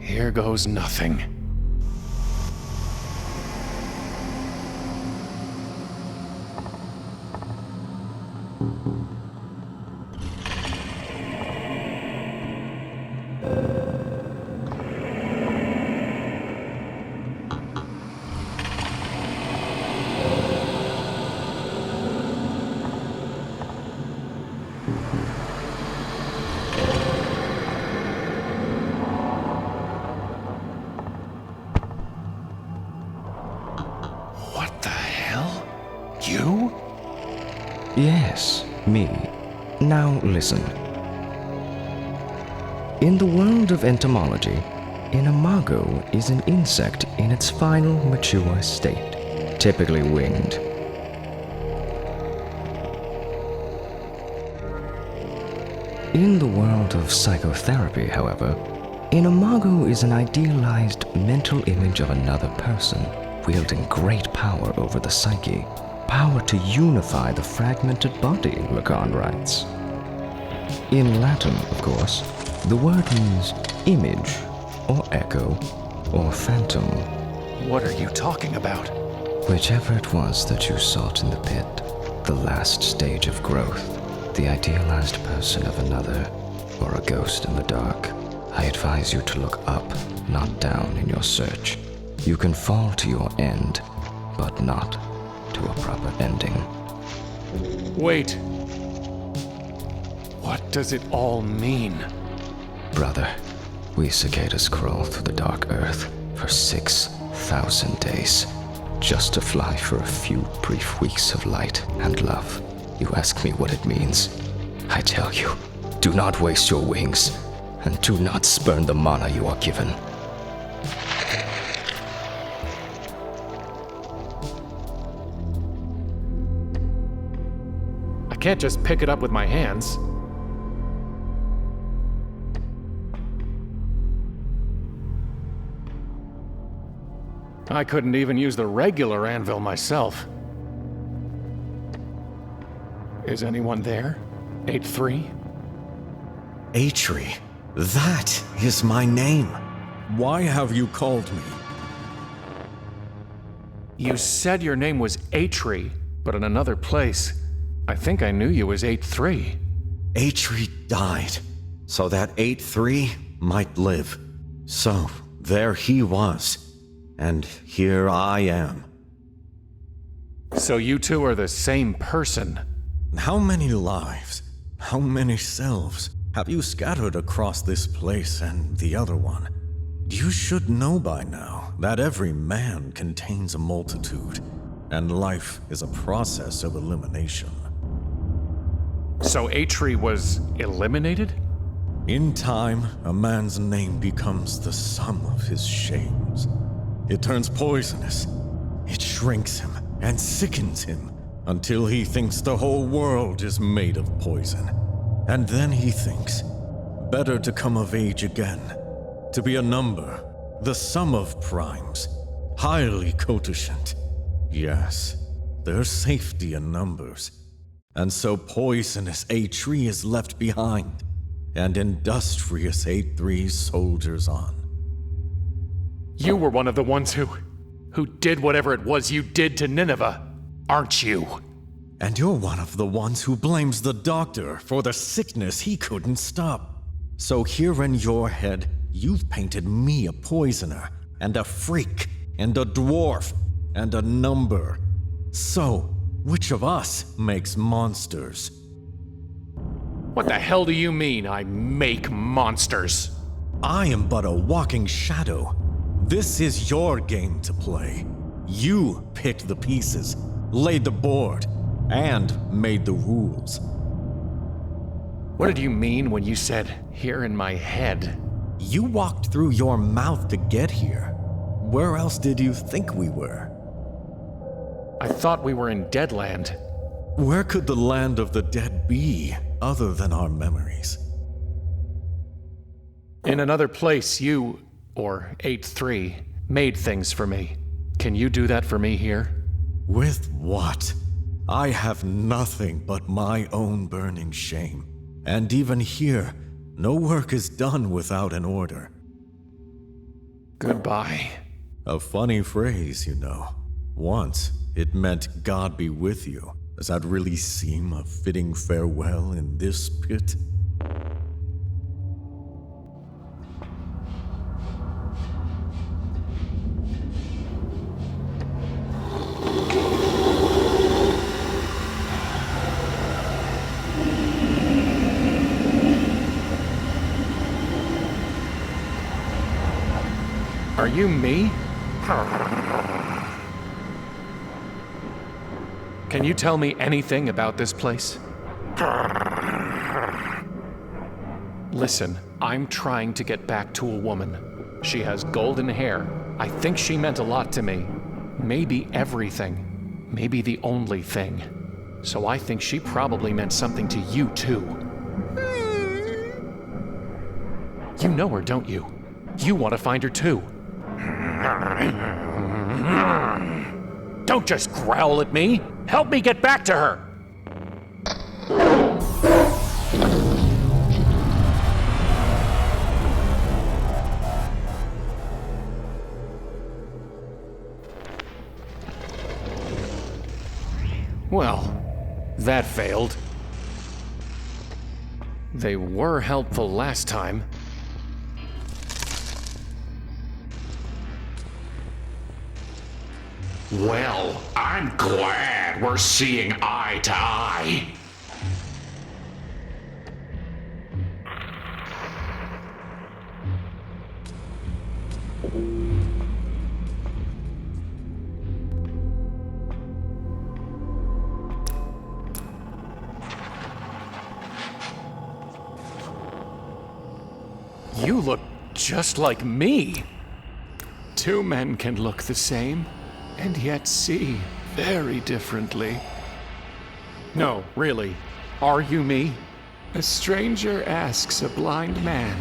Here goes nothing. You? Yes, me. Now listen. In the world of entomology, an imago is an insect in its final mature state, typically winged. In the world of psychotherapy, however, an imago is an idealized mental image of another person, wielding great power over the psyche. Power to unify the fragmented body, Lacan writes. In Latin, of course, the word means image, or echo, or phantom. What are you talking about? Whichever it was that you sought in the pit, the last stage of growth, the idealized person of another, or a ghost in the dark, I advise you to look up, not down in your search. You can fall to your end, but not to a proper ending. Wait. What does it all mean? Brother, we cicadas crawl through the dark earth for 6,000 days, just to fly for a few brief weeks of light and love. You ask me what it means. I tell you, do not waste your wings, and do not spurn the mana you are given. I can't just pick it up with my hands. I couldn't even use the regular anvil myself. Is anyone there? 8-3? Atri, that is my name. Why have you called me? You said your name was Atri, but in another place. I think I knew you as 8-3. Atri died, so that 8-3 might live. So, there he was, and here I am. So you two are the same person? How many lives, how many selves have you scattered across this place and the other one? You should know by now that every man contains a multitude, and life is a process of elimination. So Atri was eliminated? In time, a man's name becomes the sum of his shames. It turns poisonous. It shrinks him and sickens him until he thinks the whole world is made of poison. And then he thinks, better to come of age again, to be a number, the sum of primes, highly cototient. Yes, there's safety in numbers. And so poisonous Atri is left behind, and industrious 8-3 soldiers on. You were one of the ones who did whatever it was you did to Nineveh, aren't you? And you're one of the ones who blames the doctor for the sickness he couldn't stop. So here in your head, you've painted me a poisoner, and a freak, and a dwarf, and a number. So, which of us makes monsters? What the hell do you mean, I make monsters? I am but a walking shadow. This is your game to play. You picked the pieces, laid the board, and made the rules. What did you mean when you said, here in my head? You walked through your mouth to get here. Where else did you think we were? I thought we were in Deadland. Where could the land of the dead be, other than our memories? In another place, you, or 8-3, made things for me. Can you do that for me here? With what? I have nothing but my own burning shame. And even here, no work is done without an order. Goodbye. A funny phrase, you know. Once, it meant God be with you. Does that really seem a fitting farewell in this pit? Are you me? Can you tell me anything about this place? Listen, I'm trying to get back to a woman. She has golden hair. I think she meant a lot to me. Maybe everything. Maybe the only thing. So I think she probably meant something to you too. You know her, don't you? You want to find her too. Don't just growl at me! Help me get back to her! Well, that failed. They were helpful last time. Well, I'm glad we're seeing eye to eye. You look just like me. Two men can look the same and yet see very differently. No, really. Are you me? A stranger asks a blind man,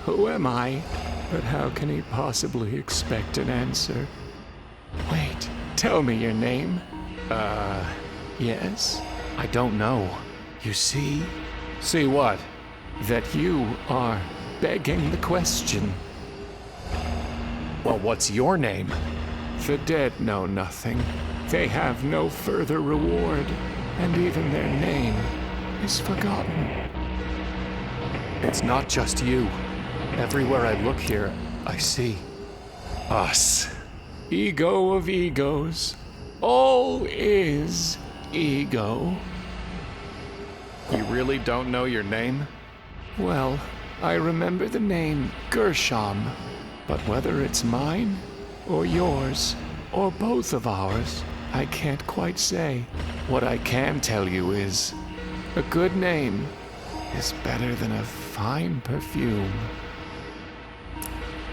"Who am I?" But how can he possibly expect an answer? Wait, tell me your name. Yes? I don't know. You see? See what? That you are begging the question. Well, what's your name? The dead know nothing. They have no further reward, and even their name is forgotten. It's not just you. Everywhere I look here, I see us. Ego of egos. All is ego. You really don't know your name? Well, I remember the name Gershom, but whether it's mine or yours, or both of ours, I can't quite say. What I can tell you is, a good name is better than a fine perfume.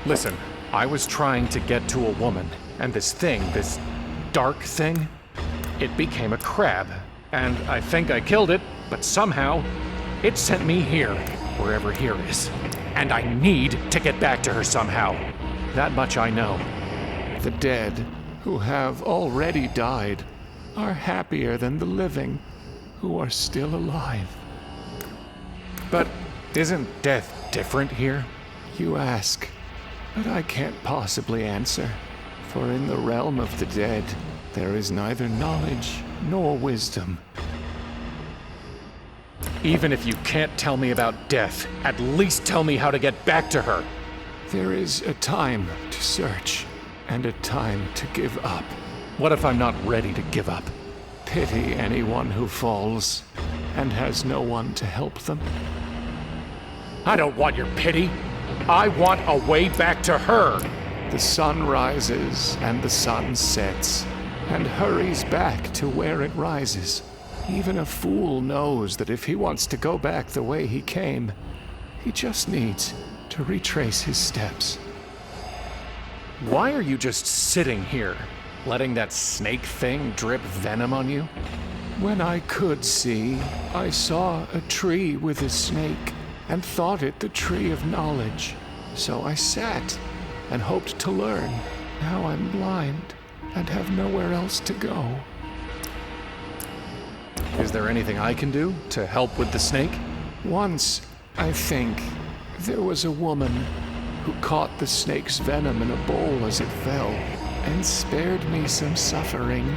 Listen, I was trying to get to a woman, and this thing, this dark thing, it became a crab. And I think I killed it, but somehow, it sent me here, wherever here is. And I need to get back to her somehow. That much I know. The dead, who have already died, are happier than the living, who are still alive. But isn't death different here? You ask, but I can't possibly answer. For in the realm of the dead, there is neither knowledge nor wisdom. Even if you can't tell me about death, at least tell me how to get back to her. There is a time to search, and a time to give up. What if I'm not ready to give up? Pity anyone who falls, and has no one to help them. I don't want your pity. I want a way back to her. The sun rises and the sun sets, and hurries back to where it rises. Even a fool knows that if he wants to go back the way he came, he just needs to retrace his steps. Why are you just sitting here, letting that snake thing drip venom on you? When I could see, I saw a tree with a snake, and thought it the tree of knowledge. So I sat and hoped to learn. Now I'm blind and have nowhere else to go. Is there anything I can do to help with the snake? Once, I think, there was a woman who caught the snake's venom in a bowl as it fell and spared me some suffering.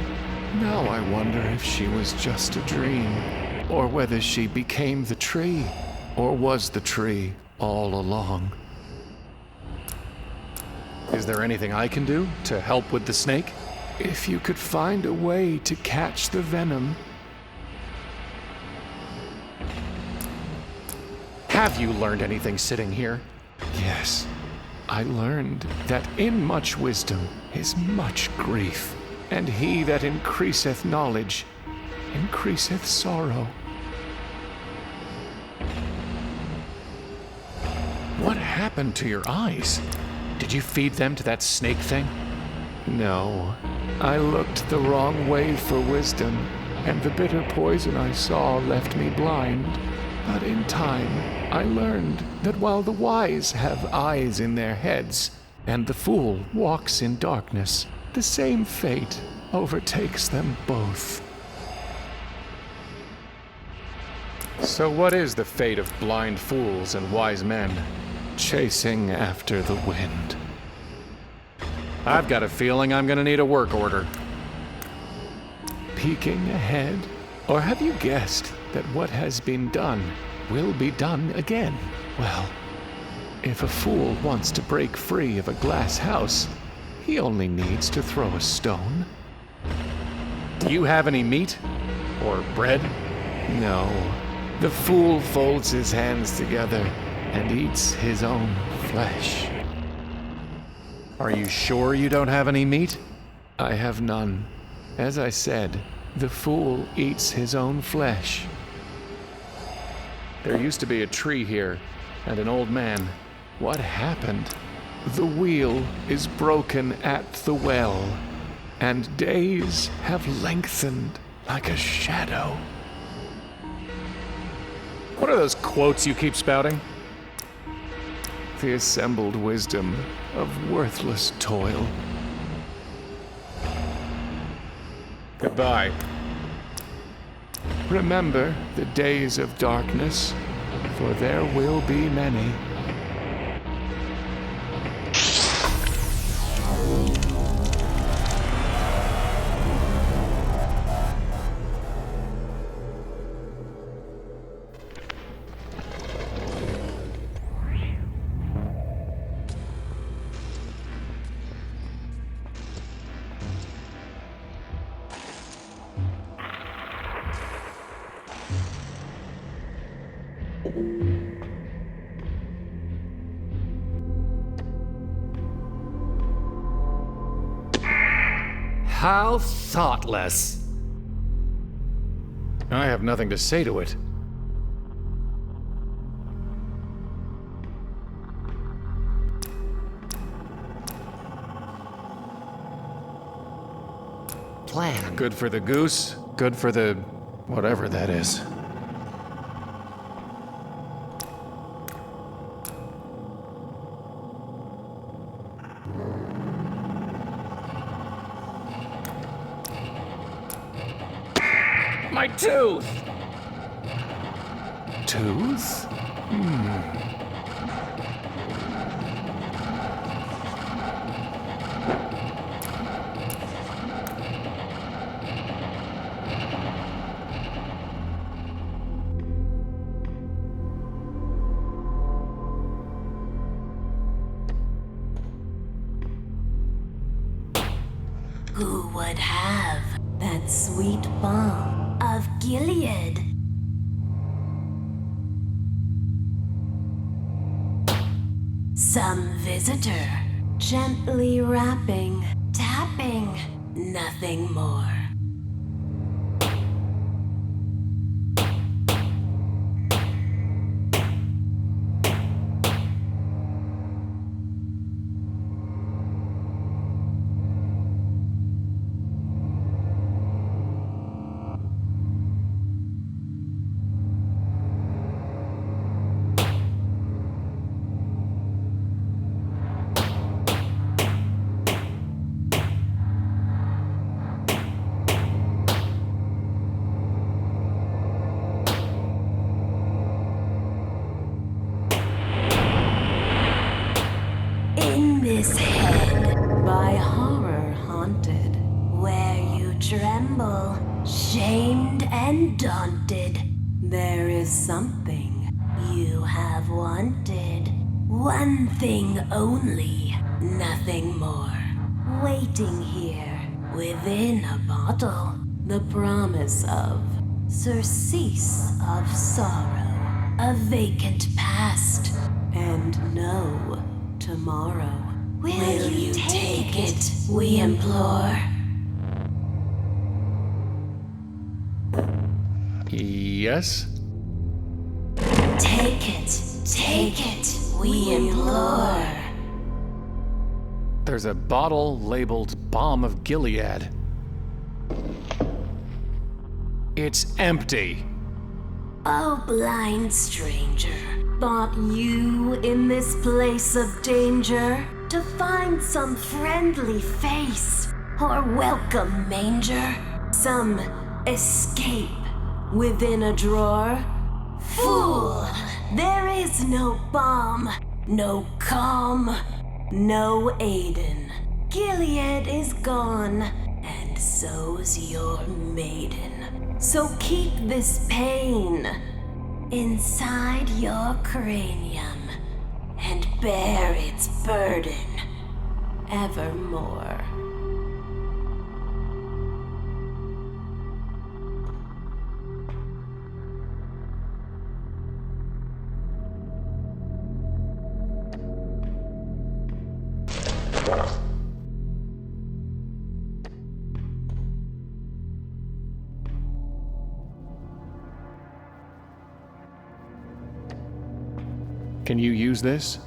Now I wonder if she was just a dream, or whether she became the tree, or was the tree all along. Is there anything I can do to help with the snake? If you could find a way to catch the venom. Have you learned anything sitting here? Yes. I learned that in much wisdom is much grief, and he that increaseth knowledge increaseth sorrow. What happened to your eyes? Did you feed them to that snake thing? No. I looked the wrong way for wisdom, and the bitter poison I saw left me blind. But in time, I learned that while the wise have eyes in their heads, and the fool walks in darkness, the same fate overtakes them both. So what is the fate of blind fools and wise men? Chasing after the wind. I've got a feeling I'm gonna need a work order. Peeking ahead? Or have you guessed that what has been done will be done again? Well, if a fool wants to break free of a glass house, he only needs to throw a stone. Do you have any meat? Or bread? No. The fool folds his hands together and eats his own flesh. Are you sure you don't have any meat? I have none. As I said, the fool eats his own flesh. There used to be a tree here, and an old man. What happened? The wheel is broken at the well, and days have lengthened like a shadow. What are those quotes you keep spouting? The assembled wisdom of worthless toil. Goodbye. Remember the days of darkness, for there will be many. How thoughtless. I have nothing to say to it. Plan. Good for the goose, good for the whatever that is. My tooth! Tooth? Who would have that sweet balm of Gilead? Some visitor, gently rapping, tapping, nothing more. In this head, by horror haunted, where you tremble, shamed and daunted, there is something you have wanted. One thing only, nothing more. Waiting here, within a bottle, the promise of surcease of sorrow, a vacant past, and no tomorrow. Will you take it, we implore? Yes? Take it, we implore. There's a bottle labeled Balm of Gilead. It's empty. Oh, blind stranger, thought you in this place of danger to find some friendly face or welcome manger, some escape within a drawer? Fool, there is no balm, no calm, no Aiden. Gilead is gone, and so's your maiden. So keep this pain inside your cranium and bear its burden evermore. Can you use this?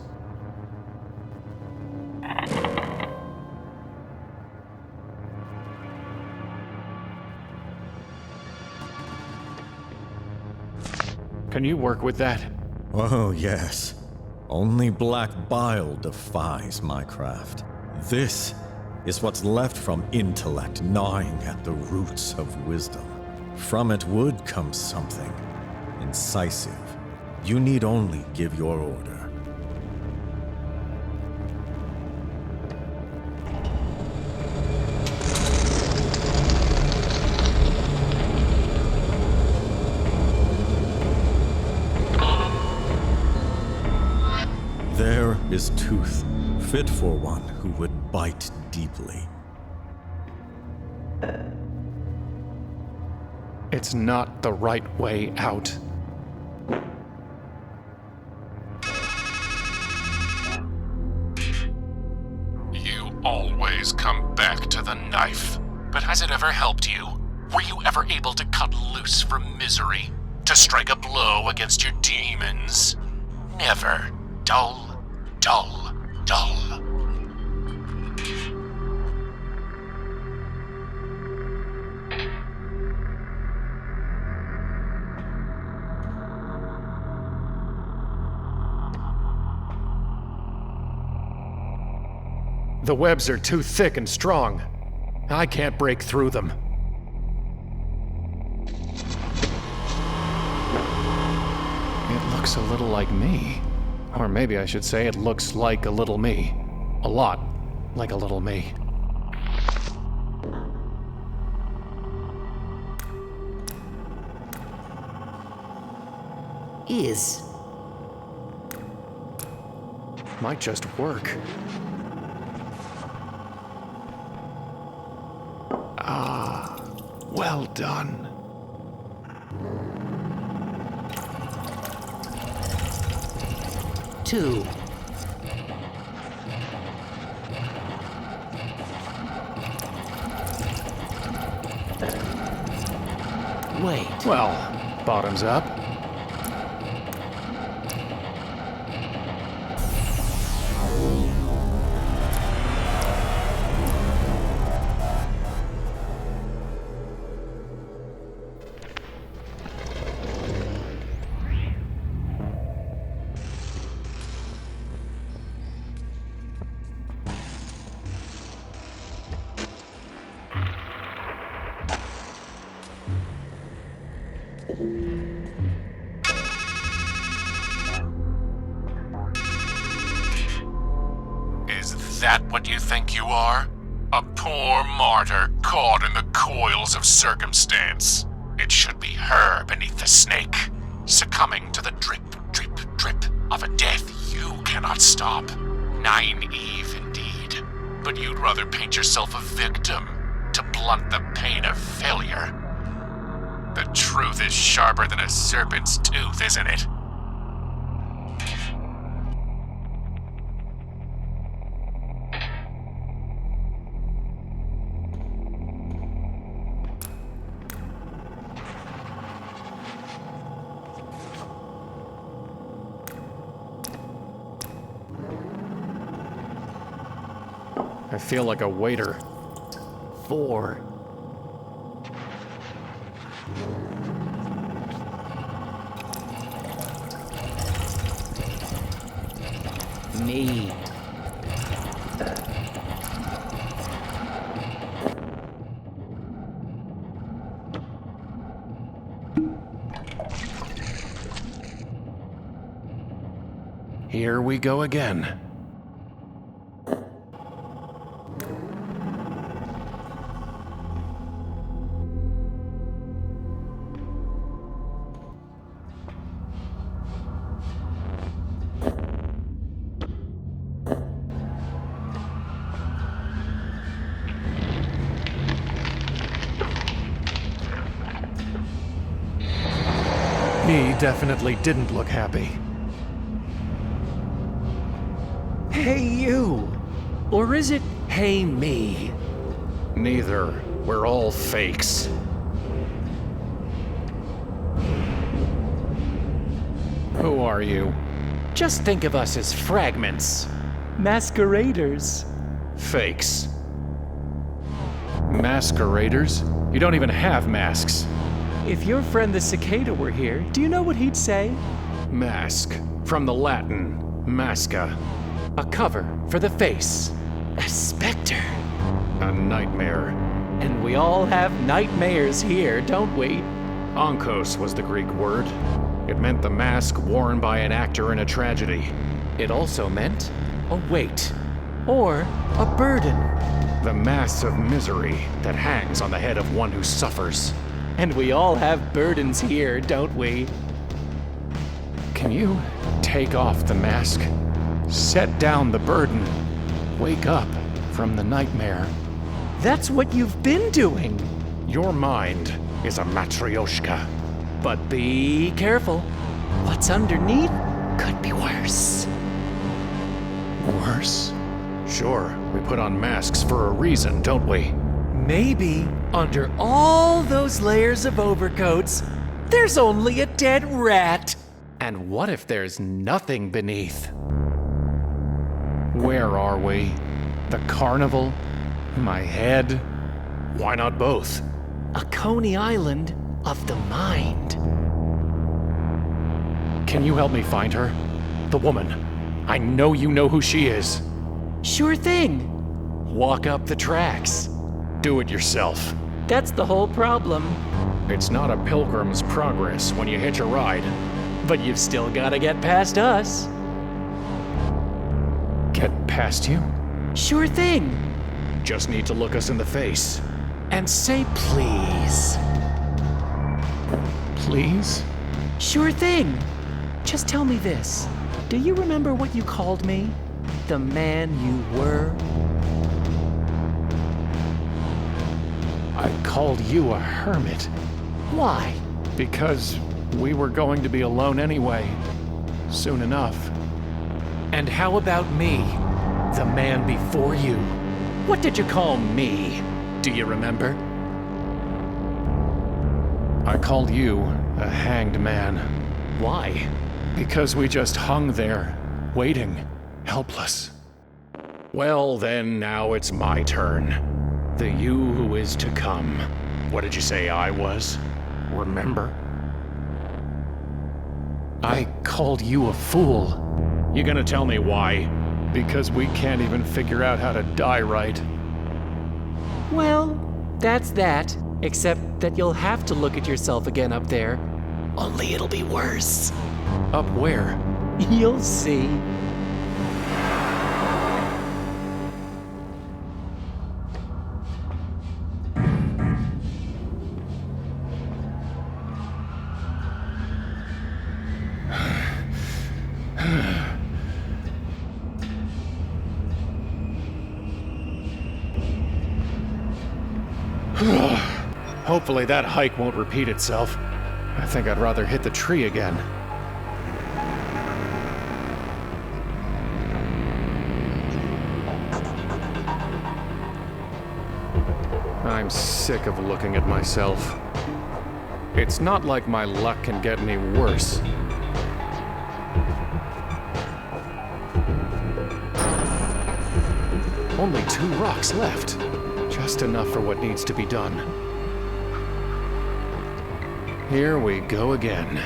Can you work with that? Oh, yes. Only black bile defies my craft. This is what's left from intellect gnawing at the roots of wisdom. From it would come something incisive. You need only give your order. There is tooth, fit for one who would bite deeply. It's not the right way out. You always come back to the knife. But has it ever helped you? Were you ever able to cut loose from misery? To strike a blow against your demons? Never. Dull, dull, dull. The webs are too thick and strong. I can't break through them. It looks a little like me. Or maybe I should say it looks like a little me. A lot like a little me. Is. Might just work. Ah, well done. Two. Wait. Well, bottoms up. that what you think you are? A poor martyr caught in the coils of circumstance. It should be her beneath the snake, succumbing to the drip, drip, drip of a death you cannot stop. Naive indeed, but you'd rather paint yourself a victim to blunt the pain of failure. The truth is sharper than a serpent's tooth, isn't it? I feel like a waiter. 4. Me. Here we go again. He definitely didn't look happy. Hey, you! Or is it, hey, me? Neither. We're all fakes. Who are you? Just think of us as fragments. Masqueraders. Fakes. Masqueraders? You don't even have masks. If your friend the cicada were here, do you know what he'd say? Mask. From the Latin, masca. A cover for the face. A specter. A nightmare. And we all have nightmares here, don't we? Onkos was the Greek word. It meant the mask worn by an actor in a tragedy. It also meant a weight. Or a burden. The mass of misery that hangs on the head of one who suffers. And we all have burdens here, don't we? Can you take off the mask? Set down the burden. Wake up from the nightmare. That's what you've been doing. Your mind is a matryoshka. But be careful. What's underneath could be worse. Worse? Sure, we put on masks for a reason, don't we? Maybe under all those layers of overcoats, there's only a dead rat. And what if there's nothing beneath? Where are we? The carnival? My head? Why not both? A Coney Island of the mind. Can you help me find her? The woman. I know you know who she is. Sure thing. Walk up the tracks. Do it yourself. That's the whole problem. It's not a pilgrim's progress when you hitch a ride. But you've still gotta get past us. Get past you? Sure thing. Just need to look us in the face. And say please. Please? Sure thing. Just tell me this. Do you remember what you called me? The man you were? I called you a hermit. Why? Because we were going to be alone anyway. Soon enough. And how about me? The man before you? What did you call me? Do you remember? I called you a hanged man. Why? Because we just hung there, waiting, helpless. Well, then, now it's my turn. The you who is to come. What did you say I was? Remember? I called you a fool. You gonna tell me why? Because we can't even figure out how to die right. Well, that's that. Except that you'll have to look at yourself again up there. Only it'll be worse. Up where? You'll see. Hopefully that hike won't repeat itself. I think I'd rather hit the tree again. I'm sick of looking at myself. It's not like my luck can get any worse. Only 2 rocks left. Just enough for what needs to be done. Here we go again.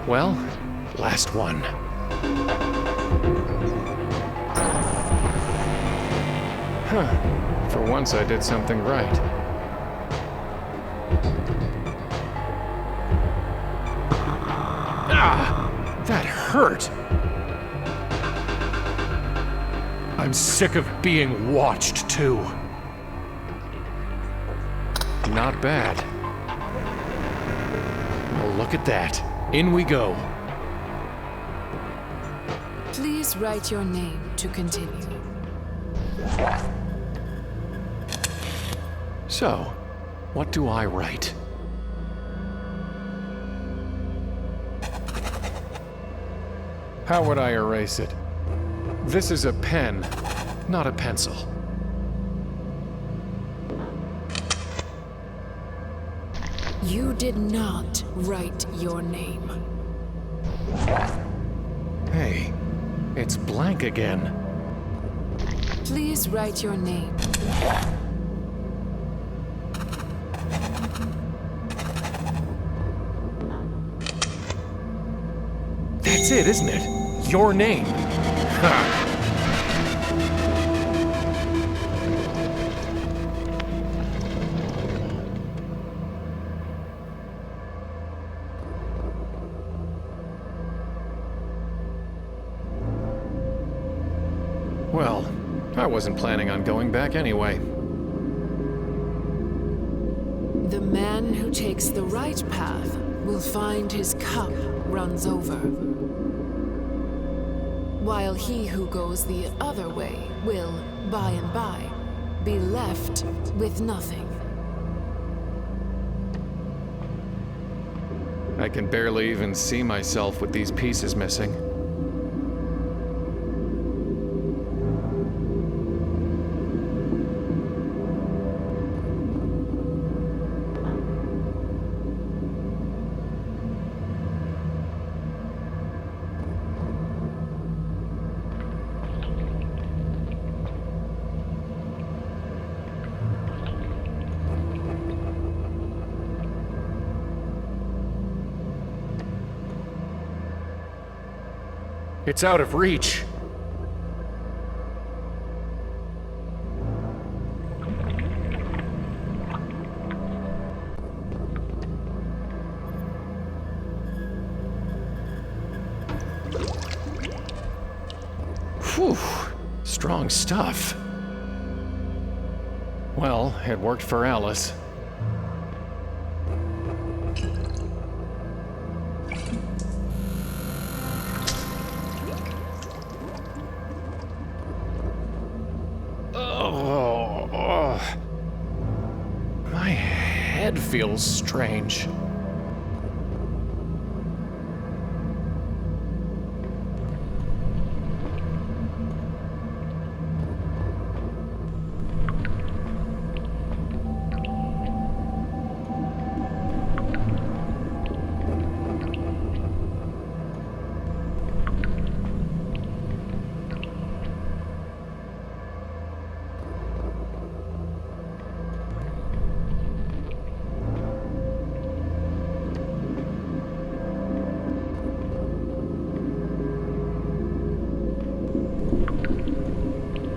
Well, last one. Huh. For once I did something right. Ah! That hurt! I'm sick of being watched, too. Not bad. Well, look at that. In we go. Please write your name to continue. So, what do I write? How would I erase it? This is a pen, not a pencil. You did not write your name. Hey, it's blank again. Please write your name. That's it, isn't it? Your name. Ha! Well, I wasn't planning on going back anyway. The man who takes the right path will find his cup runs over, while he who goes the other way will, by and by, be left with nothing. I can barely even see myself with these pieces missing. It's out of reach. Whew, strong stuff. Well, it worked for Alice. My head feels strange.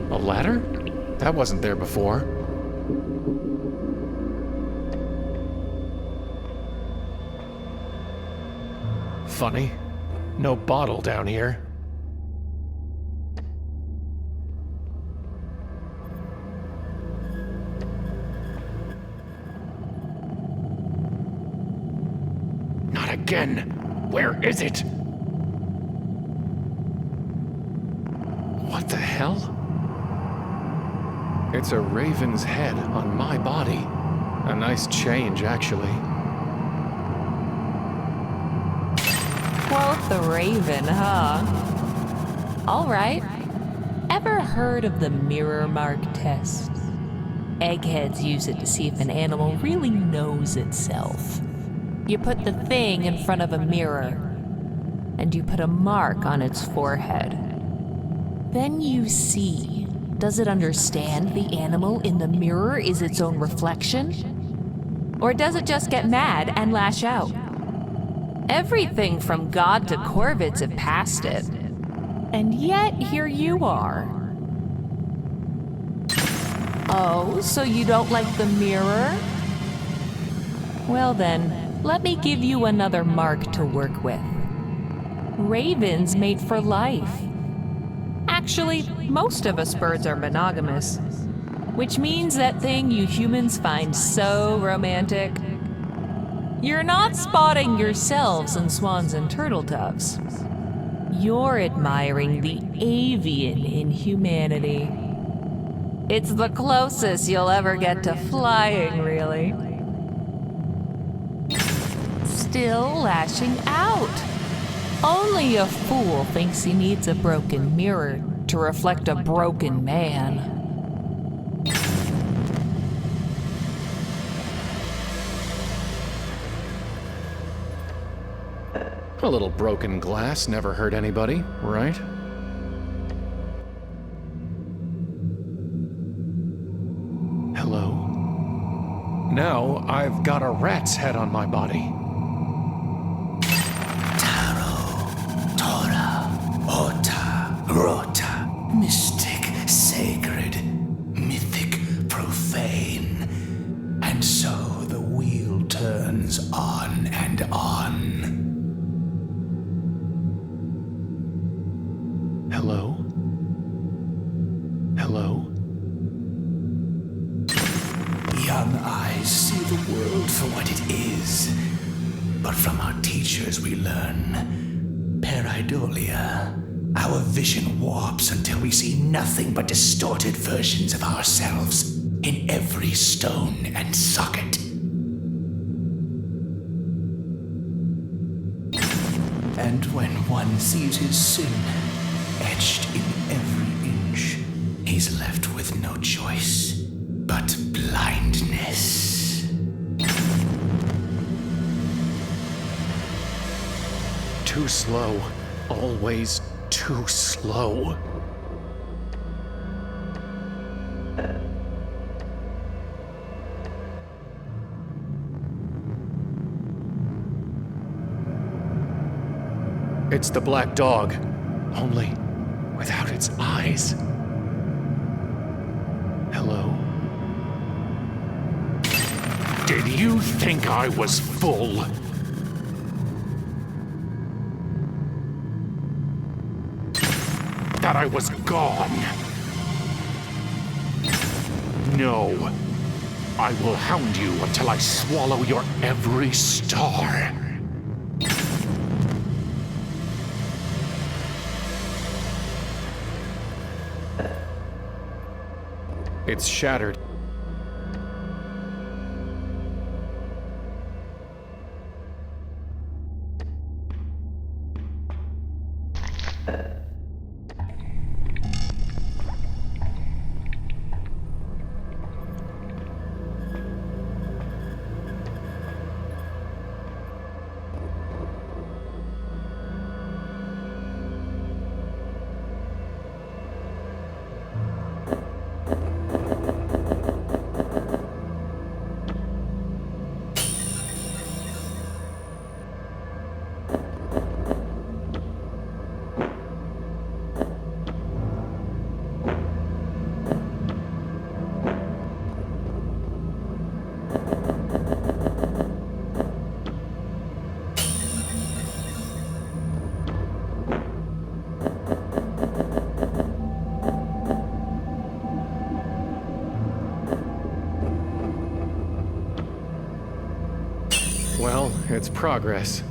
A ladder? That wasn't there before. Funny. No bottle down here. again. Where is it? What the hell? It's a raven's head on my body. A nice change, actually. Quote the raven, huh? All right. Ever heard of the mirror mark test? Eggheads use it to see if an animal really knows itself. You put the thing in front of a mirror, and you put a mark on its forehead. Then you see, does it understand the animal in the mirror is its own reflection? Or does it just get mad and lash out? Everything from God to Corvids have passed it. And yet, here you are. Oh, so you don't like the mirror? Well then, let me give you another mark to work with. Ravens mate for life. Actually, most of us birds are monogamous, which means that thing you humans find so romantic. You're not spotting yourselves in swans and turtle doves. You're admiring the avian in humanity. It's the closest you'll ever get to flying, really. Still lashing out. Only a fool thinks he needs a broken mirror to reflect a broken man. A little broken glass never hurt anybody, right? Hello? Now I've got a rat's head on my body. Rota, mystic, sacred, mythic, profane. And so the wheel turns on and on. Hello? Hello? Young eyes see the world for what it is. But from our teachers we learn pareidolia. Our vision warps until we see nothing but distorted versions of ourselves in every stone and socket. And when one sees his sin etched in every inch, he's left with no choice but blindness. Too slow. Always too slow. It's the black dog, only without its eyes. Hello? Did you think I was full? That I was gone? No. I will hound you until I swallow your every star. It's shattered. Well, it's progress.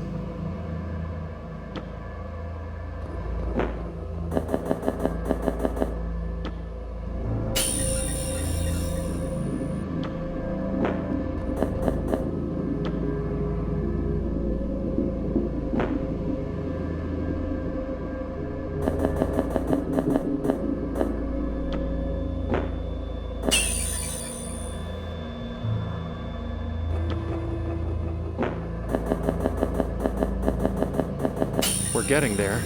getting there.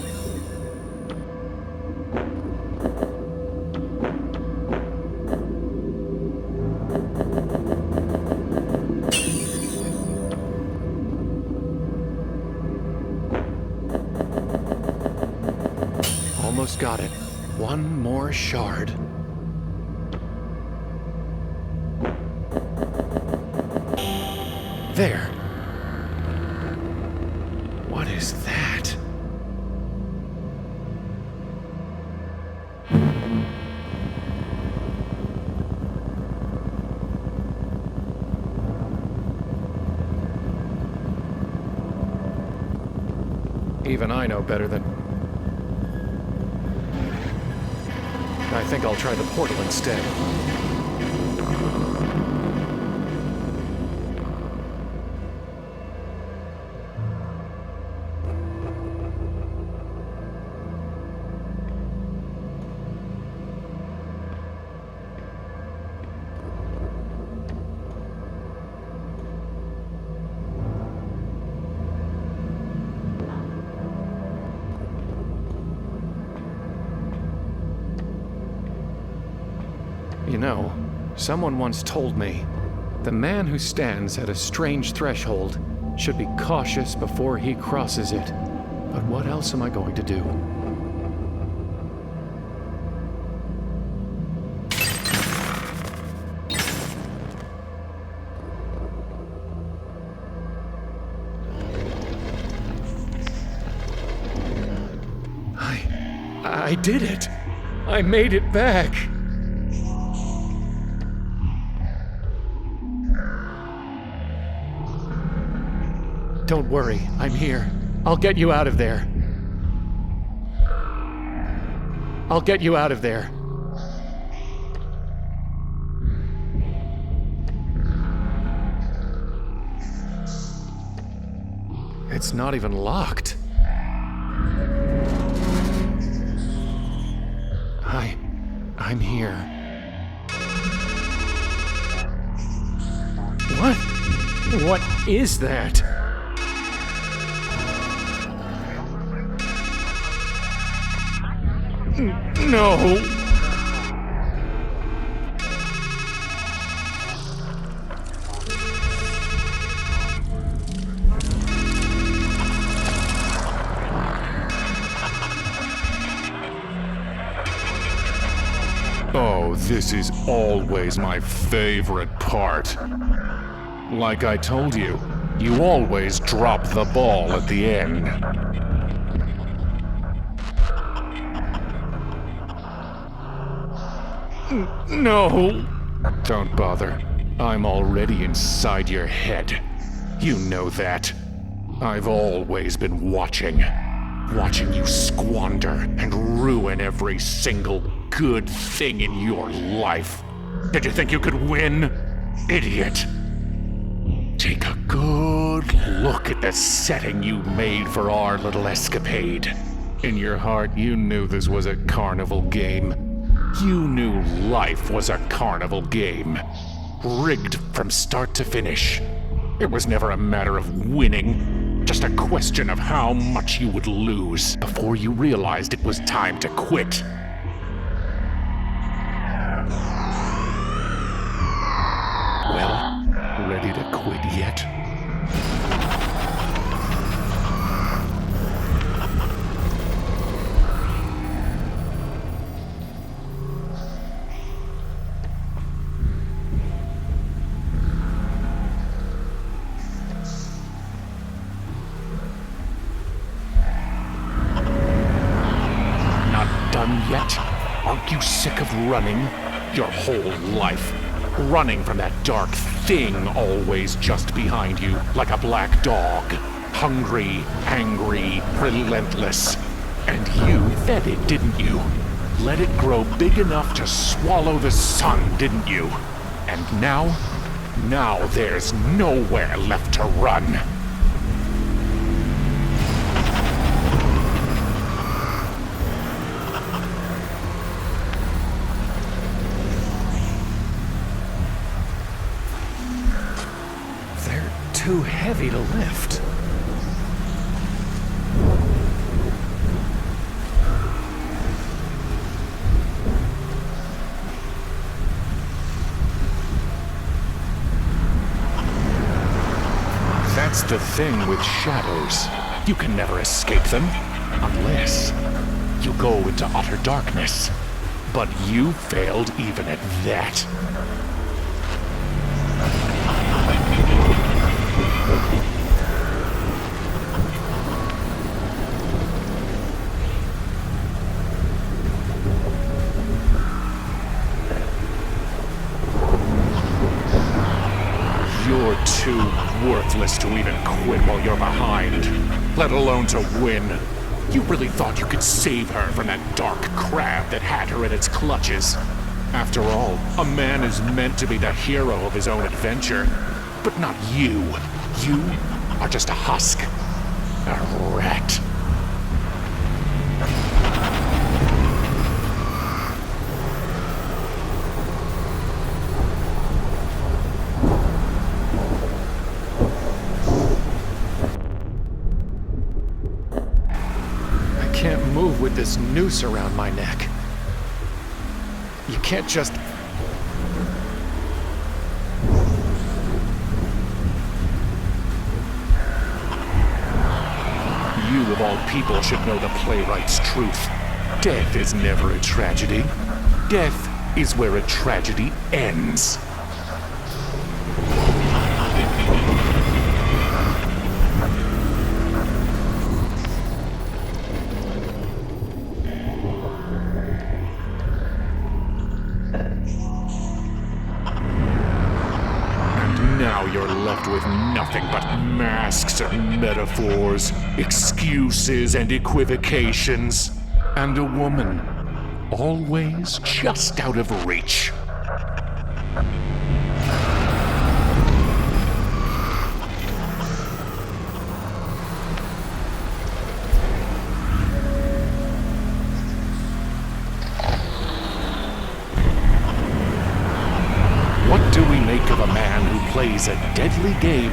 Almost got it. One more shard. There. What is that? Even I know better than... I think I'll try the portal instead. You know, someone once told me, the man who stands at a strange threshold should be cautious before he crosses it. But what else am I going to do? I did it! I made it back! Don't worry, I'm here. I'll get you out of there. I'll get you out of there. It's not even locked. I'm here. What? What is that? No! Oh, this is always my favorite part. Like I told you, you always drop the ball at the end. No! Don't bother. I'm already inside your head. You know that. I've always been watching. Watching you squander and ruin every single good thing in your life. Did you think you could win? Idiot. Take a good look at the setting you made for our little escapade. In your heart, you knew this was a carnival game. You knew life was a carnival game. Rigged from start to finish. It was never a matter of winning, just a question of how much you would lose before you realized it was time to quit. Well, ready to quit yet? Yet? Aren't you sick of running? Your whole life. Running from that dark thing always just behind you, like a black dog. Hungry, angry, relentless. And you fed it, didn't you? Let it grow big enough to swallow the sun, didn't you? And now there's nowhere left to run. Too heavy to lift. That's the thing with shadows. You can never escape them, unless you go into utter darkness. But you failed even at that. You're too worthless to even quit while you're behind, let alone to win. You really thought you could save her from that dark crab that had her in its clutches. After all, a man is meant to be the hero of his own adventure, but not you. You are just a husk, a rat. Move with this noose around my neck. You can't just... You of all people should know the playwright's truth. Death is never a tragedy. Death is where a tragedy ends. Now you're left with nothing but masks and metaphors, excuses and equivocations, and a woman always just out of reach. What do we make of a man who plays a deadly game,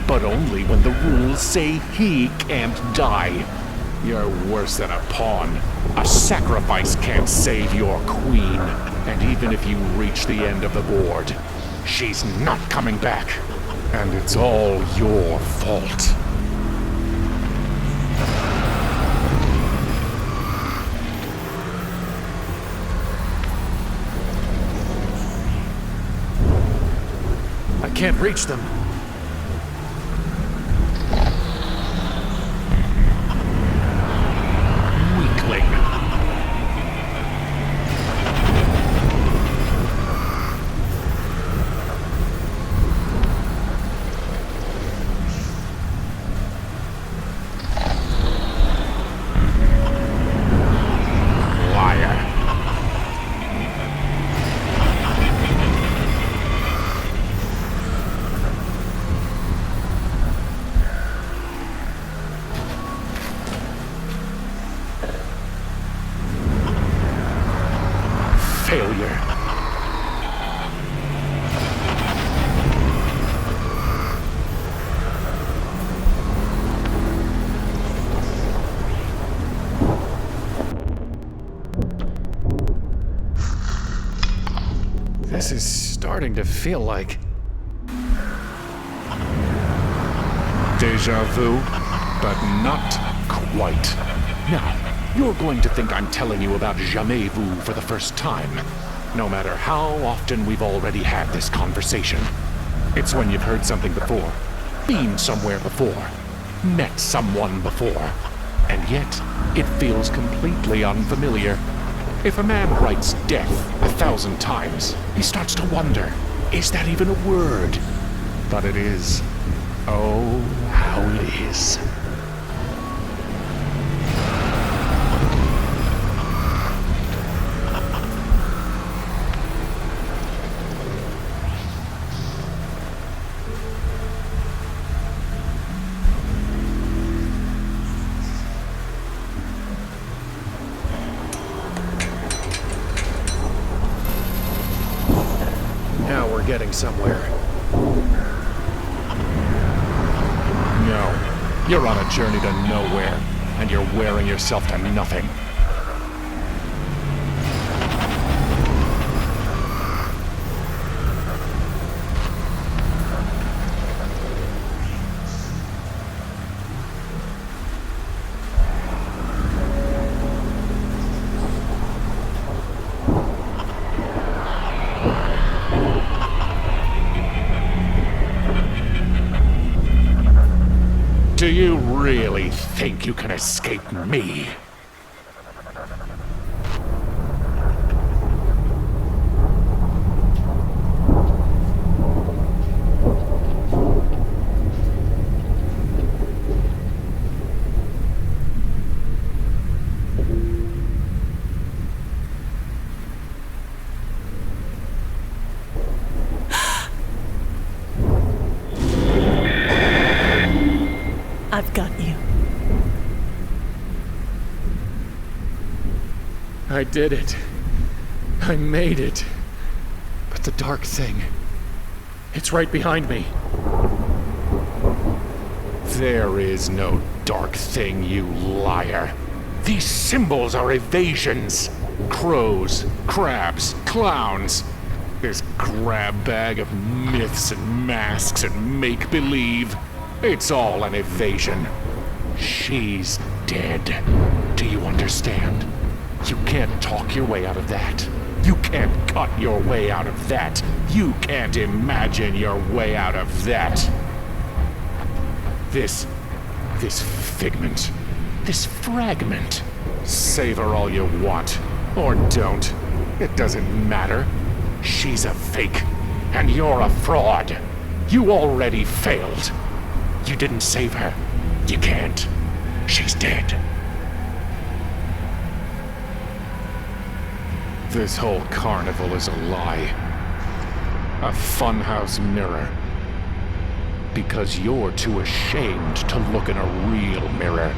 but only when the rules say he can't die? You're worse than a pawn. A sacrifice can't save your queen. And even if you reach the end of the board, she's not coming back. And it's all your fault. I can't reach them. Weakling. Liar. Failure. This is starting to feel like deja vu, but not quite. Now, you're going to think I'm telling you about jamais vu for the first time, no matter how often we've already had this conversation. It's when you've heard something before, been somewhere before, met someone before, and yet it feels completely unfamiliar. If a man writes death 1,000 times, he starts to wonder, is that even a word? But it is. Oh, how it is. Now we're getting somewhere. No, you're on a journey to nowhere, and you're wearing yourself to nothing. Do you really think you can escape me? I've got you. I did it. I made it. But the dark thing, it's right behind me. There is no dark thing, you liar. These symbols are evasions. Crows, crabs, clowns. This grab bag of myths and masks and make-believe. It's all an evasion. She's dead. Do you understand? You can't talk your way out of that. You can't cut your way out of that. You can't imagine your way out of that. This figment, this fragment. Savor all you want, or don't. It doesn't matter. She's a fake, and you're a fraud. You already failed. You didn't save her. You can't. She's dead. This whole carnival is a lie. A funhouse mirror. Because you're too ashamed to look in a real mirror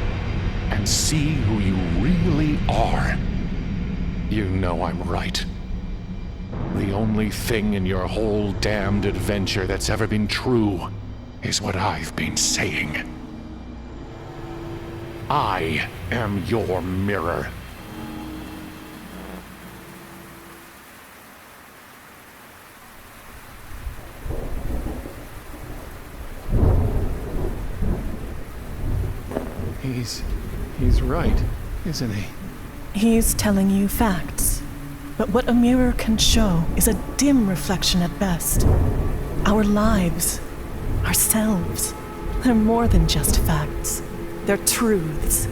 and see who you really are. You know I'm right. The only thing in your whole damned adventure that's ever been true is what I've been saying. I am your mirror. He's right, isn't he? He's telling you facts. But what a mirror can show is a dim reflection at best. Our lives, ourselves, they're more than just facts. They're truths.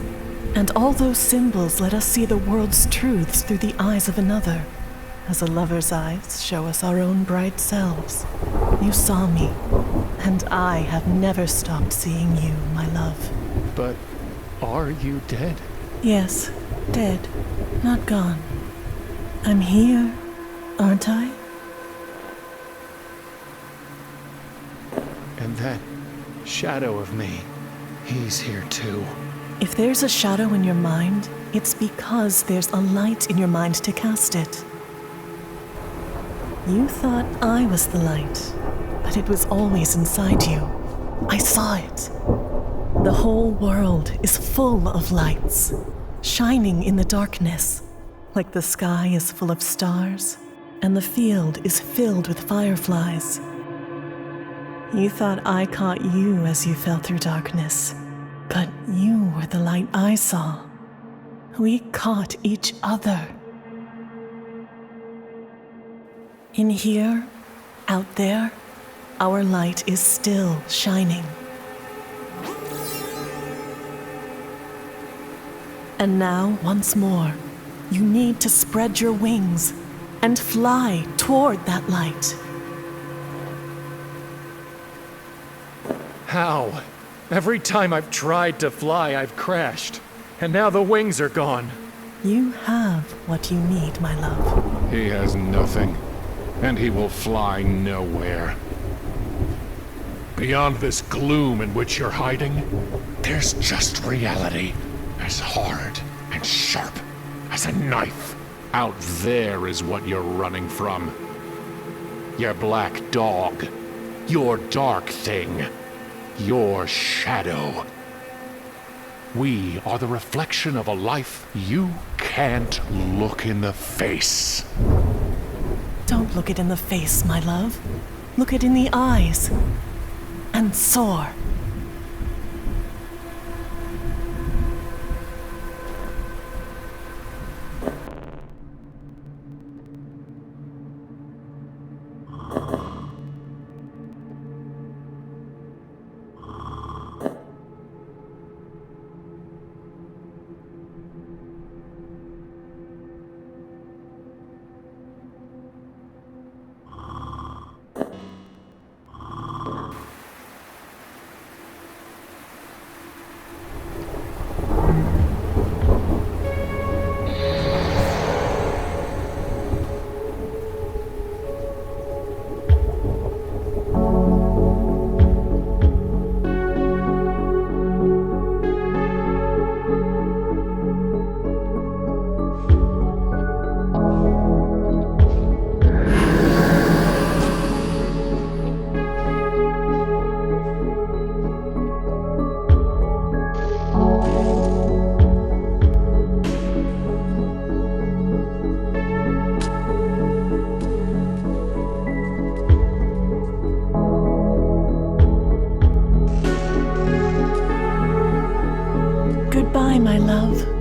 And all those symbols let us see the world's truths through the eyes of another, as a lover's eyes show us our own bright selves. You saw me, and I have never stopped seeing you, my love. But are you dead? Yes, dead, not gone. I'm here, aren't I? And that shadow of me, he's here too. If there's a shadow in your mind, it's because there's a light in your mind to cast it. You thought I was the light, but it was always inside you. I saw it. The whole world is full of lights, shining in the darkness, like the sky is full of stars, and the field is filled with fireflies. You thought I caught you as you fell through darkness, but you were the light I saw. We caught each other. In here, out there, our light is still shining. And now, once more, you need to spread your wings and fly toward that light. How? Every time I've tried to fly, I've crashed. And now the wings are gone. You have what you need, my love. He has nothing, and he will fly nowhere. Beyond this gloom in which you're hiding, there's just reality, as hard and sharp as a knife. Out there is what you're running from. Your black dog, your dark thing, your shadow. We are the reflection of a life you can't look in the face. Don't look it in the face, my love. Look it in the eyes. And soar. my love.